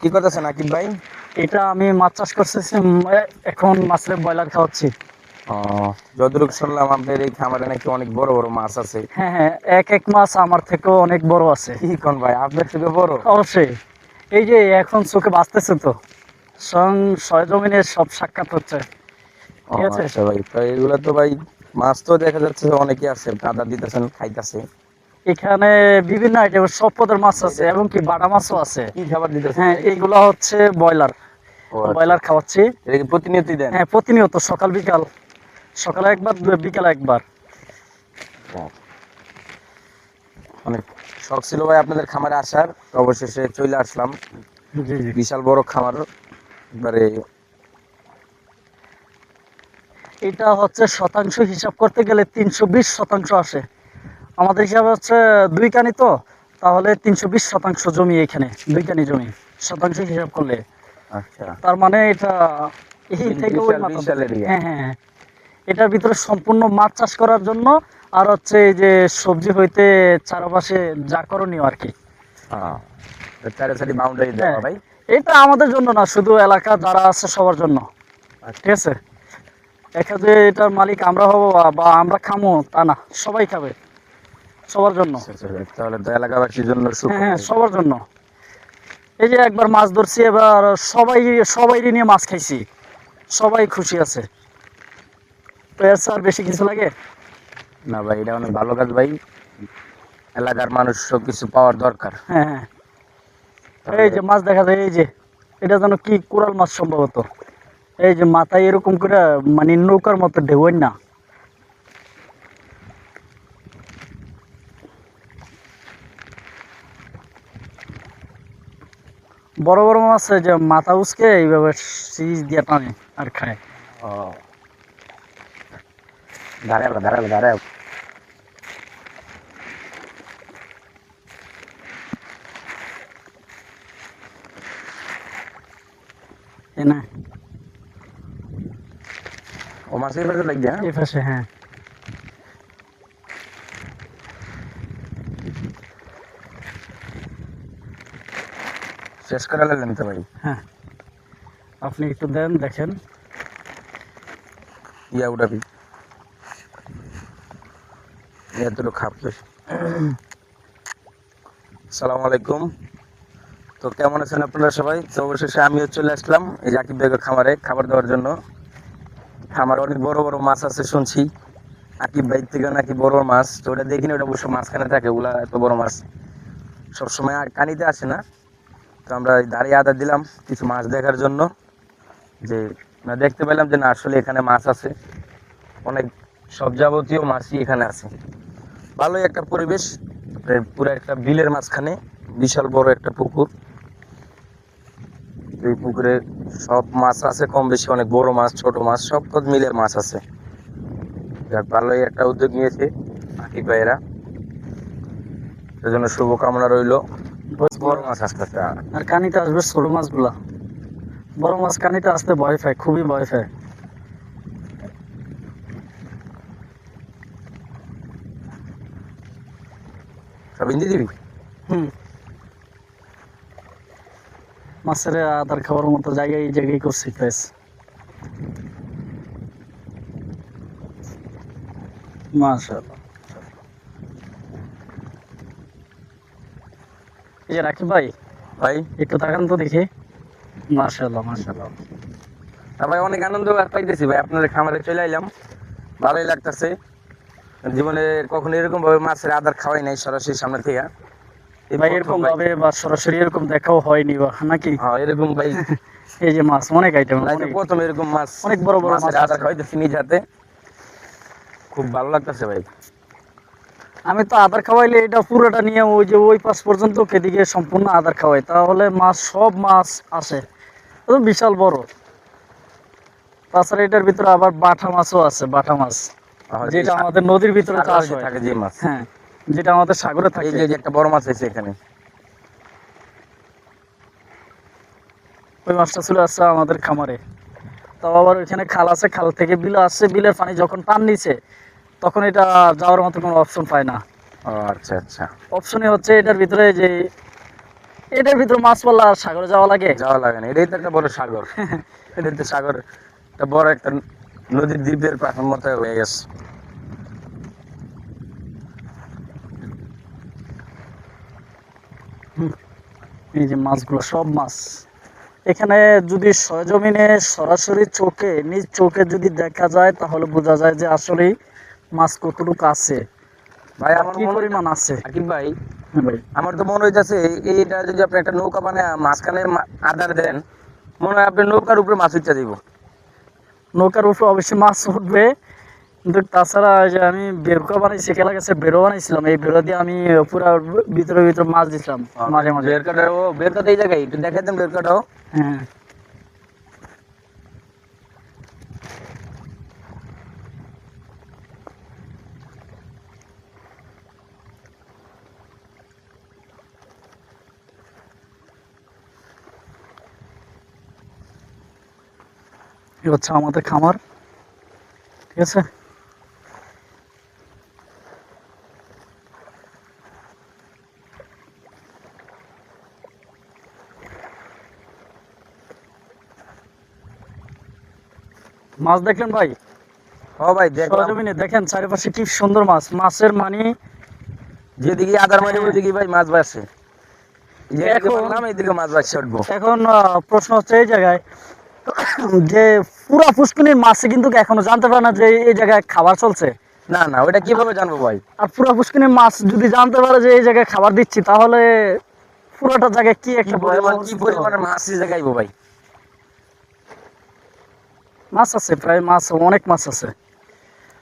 কি করতেছেন আকিব ভাই? এটা আমি মাছ চাষ করতেছি, এখন মাছের ব্রয়লার খাওয়াচ্ছি। ও, যতটুকু শুনলাম আপনার এই খামারে নাকি অনেক বড় বড় মাছ আছে। হ্যাঁ হ্যাঁ, এক এক মাছ আমার থেকেও অনেক বড় আছে। কি কোন ভাই, আপনার থেকে বড়? অবশ্যই। এই যে এখন চোখে বাঁচতেছে তো, স্বয়ং সরেজমিনের সব সাক্ষাৎ হচ্ছে। ও ঠিক আছে। আচ্ছা ভাই, তো এগুলা তো ভাই মাছ তো দেখা যাচ্ছে যে অনেকে আছে দাদা দিতেছেন খাইতেছে। এখানে বিভিন্ন আইটেমের সব পদের মাছ আছে এটা এবং কি বাটা মাছও আছে। কি খাবার দিতেছেন হ্যাঁ, ভাই? এইগুলা হচ্ছে ব্রয়লার। ও আচ্ছা, ব্রয়লার খাওয়াচ্ছি। এটা কি প্রতিনিয়তই দেন? হ্যাঁ, প্রতিনিয়ত সকাল বিকাল, সকালে একবার বিকালে একবার। ও, অনেক শখ ছিল ভাই আপনাদের খামারে আসার, তো অবশেষে চলে আসলাম। জি জি। বিশাল বড় খামার এবারে। এটা হচ্ছে শতাংশ হিসাব করতে গেলে 320% আসে। আমাদের হিসাবে হচ্ছে 2 কানি তো, তাহলে 320% জমি এখানে, 2 কানি জমি শতাংশ হিসাব করলে। আচ্ছা, তার মানে এটা এই থেকে ওই বিশাল মাথা। বিশাল এরিয়া। হ্যাঁ হ্যাঁ হ্যাঁ। এটার ভিতরে সম্পূর্ণ মাছ চাষ করার জন্য, আর হচ্ছে এই যে সবজি হইতে চারপাশে যা করণীয় আর কি। হ্যাঁ, চারি সাইডে বাউন্ডারি দেওয়া হ্যাঁ, ভাই। এটা আমাদের জন্য না, শুধু এলাকা যারা আছে সবার জন্য। আচ্ছা ঠিক আছে। এখানে এটার মালিক আমরা হব বা আমরা খামো তা না, সবাই খাবে, সবার জন্য। আচ্ছা, আচ্ছা, তাহলে তো এলাকাবাসীর জন্য হ্যাঁ হ্যাঁ, সুখবর। সবার জন্য। এই যে একবার মাছ ধরছি, এবার সবাই সবাই নিয়ে মাছ খাইছি, সবাই খুশি আছে। তো এর স্যার বেশি কিছু লাগে? না ভাই, এটা অনেক ভালো কাজ ভাই, এলাকার মানুষ সব কিছু পাওয়ার দরকার। হ্যাঁ হ্যাঁ। এই তাহলে যে মাছ দেখা যায়, এই যে এটা যেন কি কোরাল মাছ সম্ভবত। এই যে মাথায় এরকম করে, মানে নৌকার মতো ঢেউ না। বড় বড় মাছ আছে যে মাথা উচকে এইভাবে সিরিজ দিয়ে টানে আর খায়। ও, দাঁড়াও দাঁড়াও দাঁড়াও। তাই না? ও মাছের কাছে লাগবে, হ্যাঁ। এই পাশে, হ্যাঁ। শেষ করে লাগলেন তো ভাই। হ্যাঁ, আপনি একটু দেন, দেখেন। ইয়া উঠাবি, এতটুকু খাপ। আসসালামু আলাইকুম। তো কেমন আছেন আপনারা সবাই? তো অবশেষে আমিও চলে আসলাম এই যে আকিব ভাইয়ের খামারে খাবার দেওয়ার জন্য। খামারে অনেক বড় বড় মাছ আছে শুনছি, আকিব ভাই থেকে নাকি বড় মাছ, তো ওটা দেখিনি, ওটা অবশ্য মাঝখানে থাকে, ওগুলা এত বড় মাছ সবসময় আর কানিতে আসে না। তো আমরা দাঁড়িয়ে আদা দিলাম কিছু মাছ দেখার জন্য, যে আমরা দেখতে পেলাম যে না আসলে এখানে মাছ আছে, অনেক সব যাবতীয় মাছই এখানে আছে। ভালোই একটা পরিবেশ, পুরো একটা বিলের মাঝখানে বিশাল বড় একটা পুকুর। এই পুকুরে সব মাছ আছে কম বেশি, অনেক বড় মাছ ছোট মাছ সব পদ মিলের মাছ আছে। যাক, ভালোই একটা উদ্যোগ নিয়েছে আকিব ভাইয়েরা, সেজন্য শুভকামনা রইল। বড় মাছ আসতে আর কানিতে আসবে ছোট মাছগুলা, বড় মাছ কানিতে আসতে ভয় পায়, খুবই ভয় পায়। সব হিন্দি দিবি। হুম। মাছের আদার খাওয়ার মতো জায়গায় এই জায়গায় করছি ফেস। মাশাআল্লাহ। এই যে রাকিব ভাই, ভাই, একটু তাকান তো দেখি। মাশাআল্লাহ মাশাআল্লাহ। ভাই অনেক আনন্দ পাইতেছি ভাই, আপনাদের খামারে চলে আইলাম, ভালোই লাগতেছে। জীবনে কখনো এরকম ভাবে মাছের আদার খাওয়াই নাই সরাসরি সামনে থেকে। এই ভাই প্রথম এরকম ভাই। ভাবে বা সরাসরি এরকম দেখাও হয়নি বা নাকি? হ্যাঁ এরকম ভাই, এই যে মাছ অনেক আইটেম, লাইফে অনেক প্রথম এরকম মাছ, অনেক বড় বড় মাছ মাছের আদার আছে। খাওয়াইতেছি নিজ হাতে, খুব ভালো লাগতেছে ভাই। আমি তো আদার খাওয়াইলে এটা পুরোটা নিয়ে ওই যে ওই পাশ পর্যন্ত এদিকে সম্পূর্ণ আদার খাওয়াই, তাহলে মাছ সব মাছ আসে। তো বিশাল বড়। তাছাড়া এটার ভিতরে আবার বাটা মাছও আছে, বাটা মাছ, যেটা আমাদের নদীর ভিতরে চাষ হয়। থাকে যে মাছ, হ্যাঁ, যেটা আমাদের সাগরে এই থাকে। যে একটা বড় মাছ হয়েছে এখানে। ওই মাছটা চলে আসছে আমাদের খামারে। তাও আবার ওইখানে খাল আছে, খাল থেকে বিল আসছে, বিলের পানি যখন টান নিছে তখন এটা যাওয়ার মতো কোনো অপশন পায় না। ও আচ্ছা আচ্ছা। অপশনই হচ্ছে এটার ভিতরে যে এটার ভিতরে মাছ পড়লে আর সাগরে যাওয়া লাগে? যাওয়া লাগে না, এটাই তো একটা বড় সাগর। এটাই তো সাগর, একটা বড় একটা নদীর দ্বীপের পাখার মতো হয়ে গেছে। এই যে মাছগুলো সব মাছ এখানে যদি সরেজমিনে সরাসরি চোখে নিজ চোখে যদি দেখা যায় তাহলে বোঝা যায় যে আসলে মাছ কতটুকু আছে, ভাই আর আমার কি মনে পরিমাণ আছে। আকিব ভাই, হ্যাঁ ভাই, আমার তো মনে হইতেছে এইটা যদি আপনি একটা নৌকা বানায় মাঝখানে আধার দেন, মনে হয় আপনি নৌকার উপরে মাছ উঠতে দিব। নৌকার উপরে অবশ্যই মাছ উঠবে, কিন্তু তাছাড়া ওই যে আমি বেরকা বানাইছি, কেলা গেছে বেরো বানাইছিলাম, এই বেরো দিয়ে আমি পুরা ভিতরে ভিতরে মাছ দিছিলাম মাঝে মাঝে। বেরকাটা এই জায়গায় একটু দেখাই দেন বেরকাটাও। হ্যাঁ, এই হচ্ছে আমাদের খামার, ঠিক আছে। মাছ দেখলেন ভাই? ও ভাই দেখলাম, সরজমিনে দেখেন চারিপাশে কি সুন্দর মাছ, মাছের মানে যেদিকে আধার মারি ওইদিকে ভাই মাছ বাসে, যেদিকে এখন বললাম এইদিকে মাছ বাসে উঠবো। এখন প্রশ্ন হচ্ছে এই জায়গায় যে পুরা পুষ্কিনীর মাছে কিন্তু এখনো জানতে পারে না যে এই জায়গায় খাবার চলছে। না না, ওইটা কিভাবে জানবো ভাই? আর পুরা পুষ্কিনীর মাছ যদি জানতে পারে যে এই জায়গায় খাবার দিচ্ছি, তাহলে পুরোটা জায়গায় কি কি একটা পরিমাণ ভয়াবহ কি অবস্থা পরিমাণের হবে। মাছ এই জায়গায় আইবো ভাই? মাছ আছে, প্রায় মাছ অনেক মাছ আছে।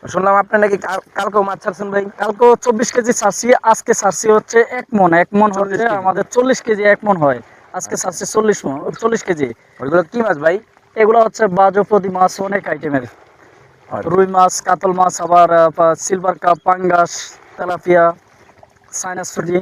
শুনলাম আপনি নাকি কালকেও মাছ ছাড়ছেন ভাই। কালকে 24 কেজি ছাড়ছি, আজকে ছাড়ছি হচ্ছে 1 মন। 1 মন 40 হচ্ছে কেজি। আমাদের 40 কেজি 1 মন হয়, আজকে ছাড়ছি 40 কেজি। ওইগুলো কি মাছ ভাই? এগুলো হচ্ছে বাজপতি মাছ, অনেক আইটেমের, রুই মাছ, কাতল মাছ, আবার সিলভার কাপ, পাঙ্গাস, তেলাপিয়া, সাইনাস ফুজি,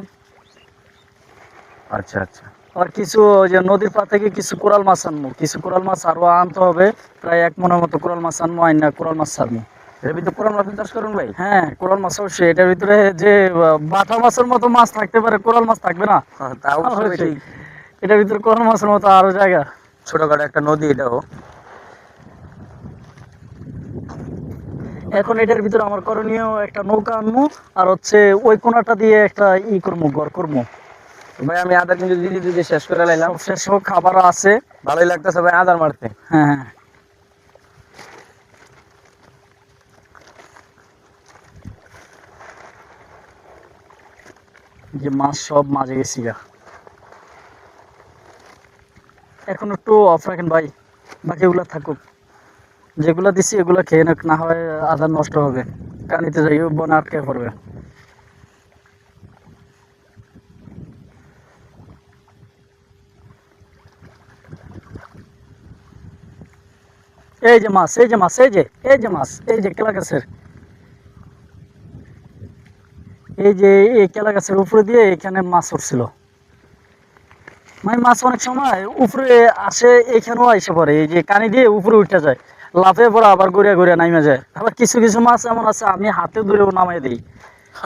আচ্ছা আচ্ছা, আর কিছু ওই যে নদীর পা থেকে কিছু কোরাল মাছ আনবো, কিছু কোরাল মাছ আরো আনতে হবে, প্রায় 1 মনের মতো কোরাল মাছ আনবো, আইনা কোরাল মাছ ছাড়বো। এর ভিতরে কোরাল মাছ চাষ করুন ভাই? হ্যাঁ, কোরাল মাছ অবশ্যই। এটার ভিতরে যে বাটা মাছের মতো মাছ থাকতে পারে, কোরাল মাছ থাকবে না? হ্যাঁ, তা অবশ্যই অবশ্যই। ঠিক। এটার ভিতরে কোরাল মাছের মতো আরো জায়গা। ছোটখাটো একটা নদী এটাও। এখন এটার ভিতরে আমার করণীয় একটা নৌকা আনবো, আর হচ্ছে ওই কোনাটা দিয়ে একটা করবো, ঘর করবো। ভাই আমি আধার কিন্তু দিদি দিদি শেষ করে লাইলাম, সব শেষ হোক, খাবার আছে। ভালোই লাগতেছে ভাই আধার মারতে। হ্যাঁ হ্যাঁ, যে মাছ সব মাঝে গেছি গা। এখন একটু অফ রাখেন ভাই, বাকিগুলা থাকুক। যেগুলা দিছি এগুলা খেয়ে নাক, না হয় আধার নষ্ট হবে, কানিতে যাই বন আটকে পড়বে। এই যে মাছ, এই যে মাছ, এই যে মাছ, এই যে কেলা গাছের, এই যে এই কেলা গাছের উপরে দিয়ে এখানে মাছ উঠছিল। মানে মাছ অনেক সময় উপরে আসে, এখানেও এসে পড়ে, এই যে কানি দিয়ে উপরে উঠে যায়, লাফে পড়ে আবার গড়িয়া গড়িয়া নামে যায়। আবার কিছু কিছু মাছ এমন আছে আমি হাতে ধরেও নামাই দিই।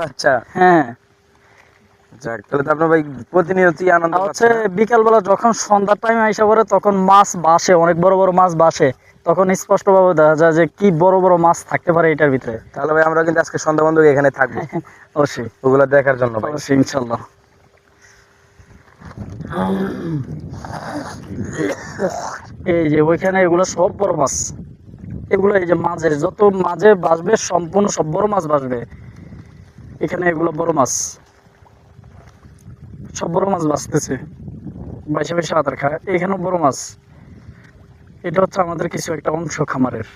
আচ্ছা, হ্যাঁ, যাক তাহলে তো আপনার ভাই প্রতিনিয়তই আনন্দ আর হচ্ছে পাচ্ছেন। বিকালবেলা যখন সন্ধ্যার টাইমে আইসা পড়ে তখন মাছ বাসে, অনেক বড় বড় মাছ বাসে, তখন স্পষ্টভাবে দেখা যায় যে কি বড় বড় মাছ থাকতে পারে এটার ভিতরে। তাহলে ভাই আমরা কিন্তু আজকে সন্ধ্যা বন্ধু এখানে থাকবো অবশ্যই, ওগুলো দেখার জন্য ভাই। অবশ্যই, ইনশাল্লাহ। এই যে ওইখানে এগুলো সব বড় মাছ, এগুলো এই যে মাঝে যত মাঝে বাসবে সম্পূর্ণ সব বড় মাছ বাসবে এখানে, এগুলো বড় মাছ, সব বড় মাছ বাঁচতেছে, বাইশে বাইশে আদার খায়, এখানেও বড় মাছ। এটা হচ্ছে আমাদের কিছু একটা অংশ খামারের।